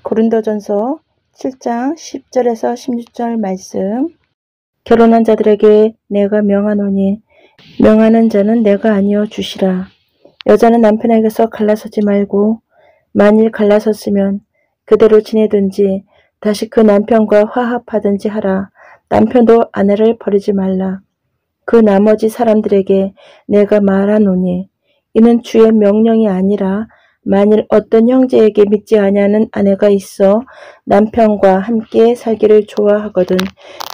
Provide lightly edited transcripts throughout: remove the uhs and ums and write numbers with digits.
고린도전서 7장 10절에서 16절 말씀. 결혼한 자들에게 내가 명하노니 명하는 자는 내가 아니요 주시라. 여자는 남편에게서 갈라서지 말고 만일 갈라섰으면 그대로 지내든지 다시 그 남편과 화합하든지 하라. 남편도 아내를 버리지 말라. 그 나머지 사람들에게 내가 말하노니 이는 주의 명령이 아니라 만일 어떤 형제에게 믿지 아니하는 아내가 있어 남편과 함께 살기를 좋아하거든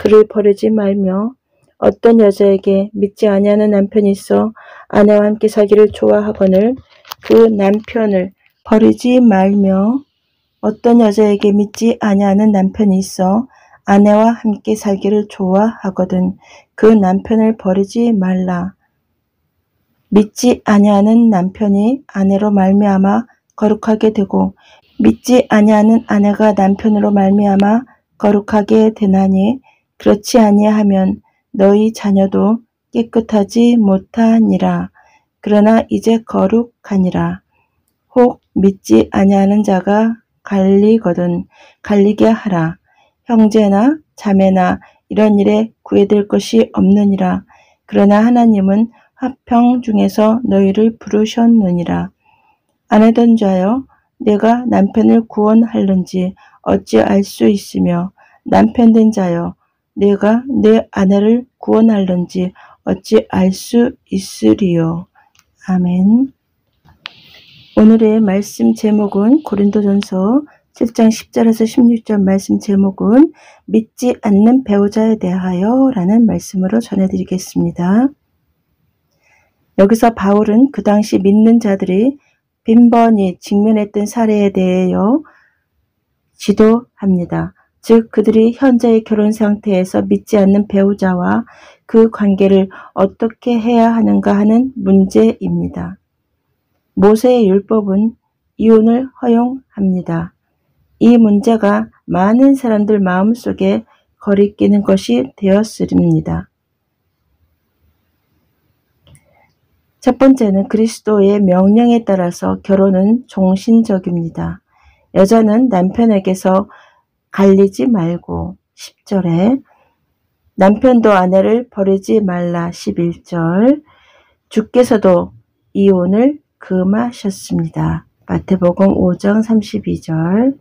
그를 버리지 말며 어떤 여자에게 믿지 아니하는 남편이 있어 아내와 함께 살기를 좋아하거늘 그 남편을 버리지 말며 어떤 여자에게 믿지 아니하는 남편이 있어 아내와 함께 살기를 좋아하거든 그 남편을 버리지 말라. 믿지 아니하는 남편이 아내로 말미암아 거룩하게 되고 믿지 아니하는 아내가 남편으로 말미암아 거룩하게 되나니 그렇지 아니하면 너희 자녀도 깨끗하지 못하니라. 그러나 이제 거룩하니라. 혹 믿지 아니하는 자가 갈리거든 갈리게 하라. 형제나 자매나 이런 일에 구애될 것이 없느니라. 그러나 하나님은 화평 중에서 너희를 부르셨느니라. 아내된 자여 내가 남편을 구원할는지 어찌 알 수 있으며 남편된 자여 내가 내 아내를 구원할는지 어찌 알 수 있으리요. 아멘. 오늘의 말씀 제목은 고린도전서 7장 10절에서 16절 말씀 제목은 믿지 않는 배우자에 대하여 라는 말씀으로 전해드리겠습니다. 여기서 바울은 그 당시 믿는 자들이 빈번히 직면했던 사례에 대하여 지도합니다. 즉 그들이 현재의 결혼 상태에서 믿지 않는 배우자와 그 관계를 어떻게 해야 하는가 하는 문제입니다. 모세의 율법은 이혼을 허용합니다. 이 문제가 많은 사람들 마음속에 거리끼는 것이 되었습니다. 첫 번째는 그리스도의 명령에 따라서 결혼은 종신적입니다. 여자는 남편에게서 갈리지 말고 10절에 남편도 아내를 버리지 말라 11절 주께서도 이혼을 금하셨습니다. 마태복음 5장 32절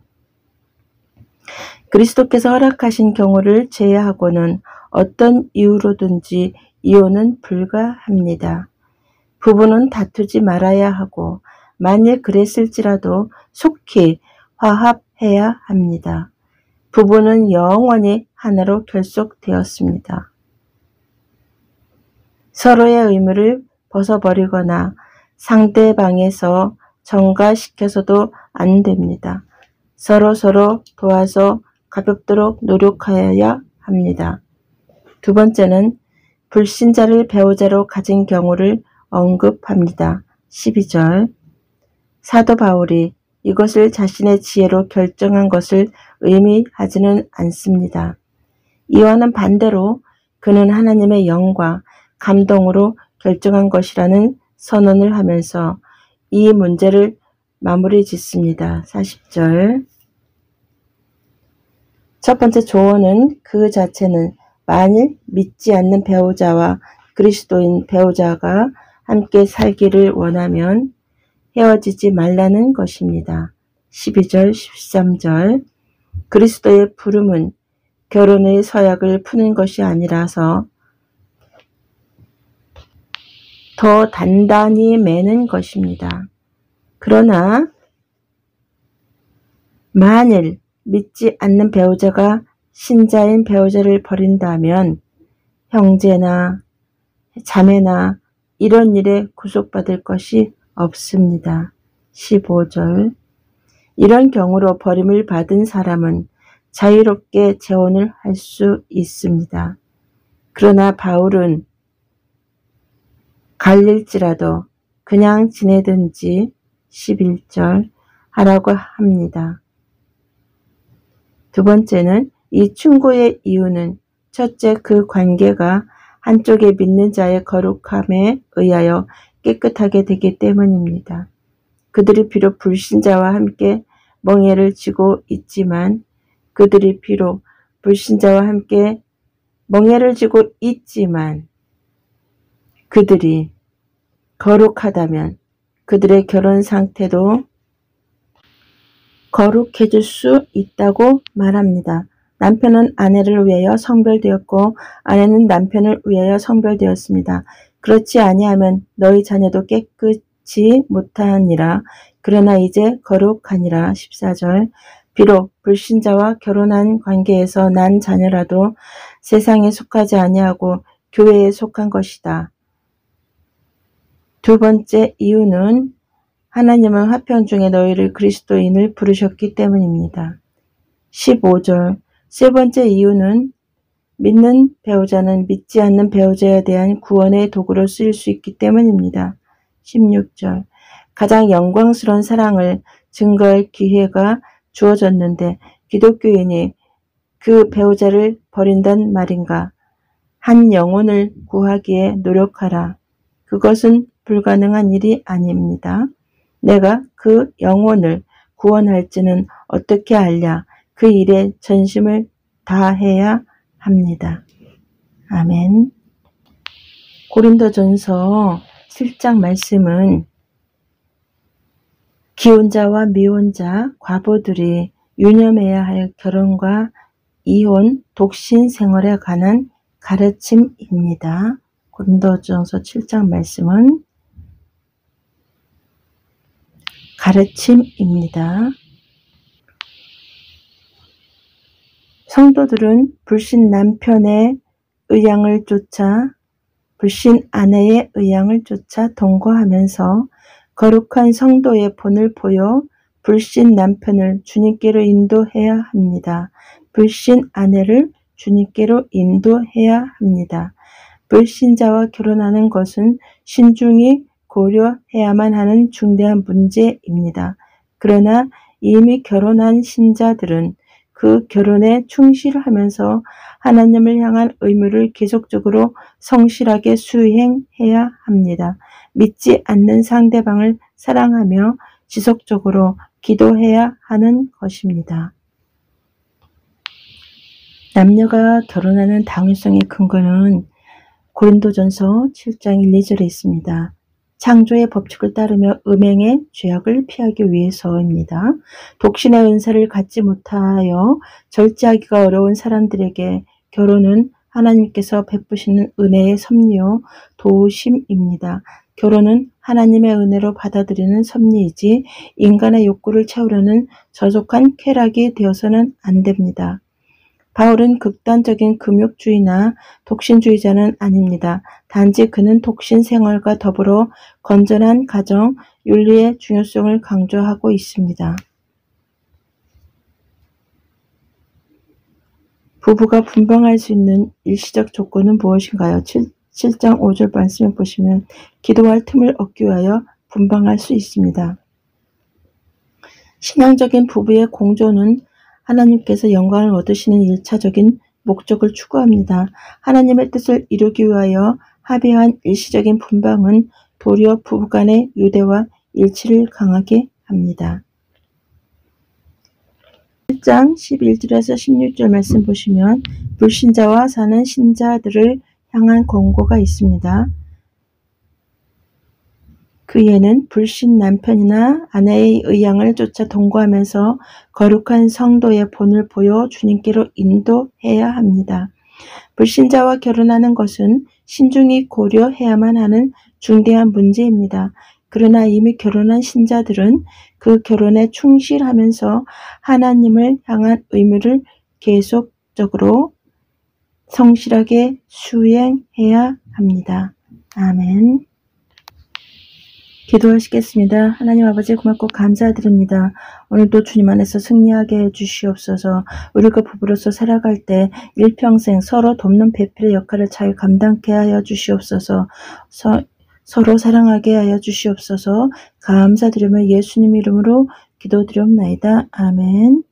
그리스도께서 허락하신 경우를 제외하고는 어떤 이유로든지 이혼은 불가합니다. 부부는 다투지 말아야 하고 만일 그랬을지라도 속히 화합해야 합니다. 부부는 영원히 하나로 결속되었습니다. 서로의 의무를 벗어버리거나 상대방에서 전가시켜서도 안 됩니다. 서로 도와서 가볍도록 노력하여야 합니다. 두 번째는 불신자를 배우자로 가진 경우를 언급합니다. 12절 사도 바울이 이것을 자신의 지혜로 결정한 것을 의미하지는 않습니다. 이와는 반대로 그는 하나님의 영과 감동으로 결정한 것이라는 선언을 하면서 이 문제를 마무리 짓습니다. 40절 첫 번째 조언은 그 자체는 만일 믿지 않는 배우자와 그리스도인 배우자가 함께 살기를 원하면 헤어지지 말라는 것입니다. 12절, 13절 그리스도의 부름은 결혼의 서약을 푸는 것이 아니라서 더 단단히 매는 것입니다. 그러나 만일 믿지 않는 배우자가 신자인 배우자를 버린다면 형제나 자매나 이런 일에 구속받을 것이 없습니다. 15절 이런 경우로 버림을 받은 사람은 자유롭게 재혼을 할 수 있습니다. 그러나 바울은 갈릴지라도 그냥 지내든지 11절 하라고 합니다. 두 번째는 이 충고의 이유는 첫째 그 관계가 한쪽에 믿는 자의 거룩함에 의하여 깨끗하게 되기 때문입니다. 그들이 비록 불신자와 함께 멍에를 지고 있지만 그들이 비록 불신자와 함께 멍에를 지고 있지만 그들이 거룩하다면 그들의 결혼 상태도 거룩해질 수 있다고 말합니다. 남편은 아내를 위하여 성별되었고 아내는 남편을 위하여 성별되었습니다. 그렇지 아니하면 너희 자녀도 깨끗이 못하니라. 그러나 이제 거룩하니라. 14절 비록 불신자와 결혼한 관계에서 난 자녀라도 세상에 속하지 아니하고 교회에 속한 것이다. 두 번째 이유는 하나님은 화평 중에 너희를 그리스도인을 부르셨기 때문입니다. 15절 세 번째 이유는 믿는 배우자는 믿지 않는 배우자에 대한 구원의 도구로 쓰일 수 있기 때문입니다. 16절 가장 영광스러운 사랑을 증거할 기회가 주어졌는데 기독교인이 그 배우자를 버린단 말인가? 한 영혼을 구하기에 노력하라. 그것은 불가능한 일이 아닙니다. 내가 그 영혼을 구원할지는 어떻게 알랴? 그 일에 전심을 다해야 합니다. 아멘. 고린도전서 7장 말씀은 기혼자와 미혼자, 과부들이 유념해야 할 결혼과 이혼, 독신 생활에 관한 가르침입니다. 고린도전서 7장 말씀은 가르침입니다. 성도들은 불신 남편의 의향을 쫓아 불신 아내의 의향을 쫓아 동거하면서 거룩한 성도의 본을 보여 불신 남편을 주님께로 인도해야 합니다. 불신 아내를 주님께로 인도해야 합니다. 불신자와 결혼하는 것은 신중히 고려해야만 하는 중대한 문제입니다. 그러나 이미 결혼한 신자들은 그 결혼에 충실하면서 하나님을 향한 의무를 계속적으로 성실하게 수행해야 합니다. 믿지 않는 상대방을 사랑하며 지속적으로 기도해야 하는 것입니다. 남녀가 결혼하는 당위성의 근거는 고린도전서 7장 1, 2절에 있습니다. 창조의 법칙을 따르며 음행의 죄악을 피하기 위해서입니다. 독신의 은사를 갖지 못하여 절제하기가 어려운 사람들에게 결혼은 하나님께서 베푸시는 은혜의 섭리요 도심입니다. 결혼은 하나님의 은혜로 받아들이는 섭리이지 인간의 욕구를 채우려는 저속한 쾌락이 되어서는 안 됩니다. 바울은 극단적인 금욕주의나 독신주의자는 아닙니다. 단지 그는 독신 생활과 더불어 건전한 가정, 윤리의 중요성을 강조하고 있습니다. 부부가 분방할 수 있는 일시적 조건은 무엇인가요? 7장 5절 말씀을 보시면 기도할 틈을 얻기 위하여 분방할 수 있습니다. 신앙적인 부부의 공조는 하나님께서 영광을 얻으시는 1차적인 목적을 추구합니다. 하나님의 뜻을 이루기 위하여 합의한 일시적인 분방은 도리어 부부간의 유대와 일치를 강하게 합니다. 1장 11절에서 16절 말씀 보시면 불신자와 사는 신자들을 향한 권고가 있습니다. 그 예는 불신 남편이나 아내의 의향을 쫓아 동거하면서 거룩한 성도의 본을 보여 주님께로 인도해야 합니다. 불신자와 결혼하는 것은 신중히 고려해야만 하는 중대한 문제입니다. 그러나 이미 결혼한 신자들은 그 결혼에 충실하면서 하나님을 향한 의무를 계속적으로 성실하게 수행해야 합니다. 아멘. 기도하시겠습니다. 하나님 아버지 고맙고 감사드립니다. 오늘도 주님 안에서 승리하게 해주시옵소서. 우리가 부부로서 살아갈 때 일평생 서로 돕는 배필의 역할을 잘 감당케 하여 주시옵소서. 서로 사랑하게 하여 주시옵소서. 감사드리며 예수님 이름으로 기도드리옵나이다. 아멘.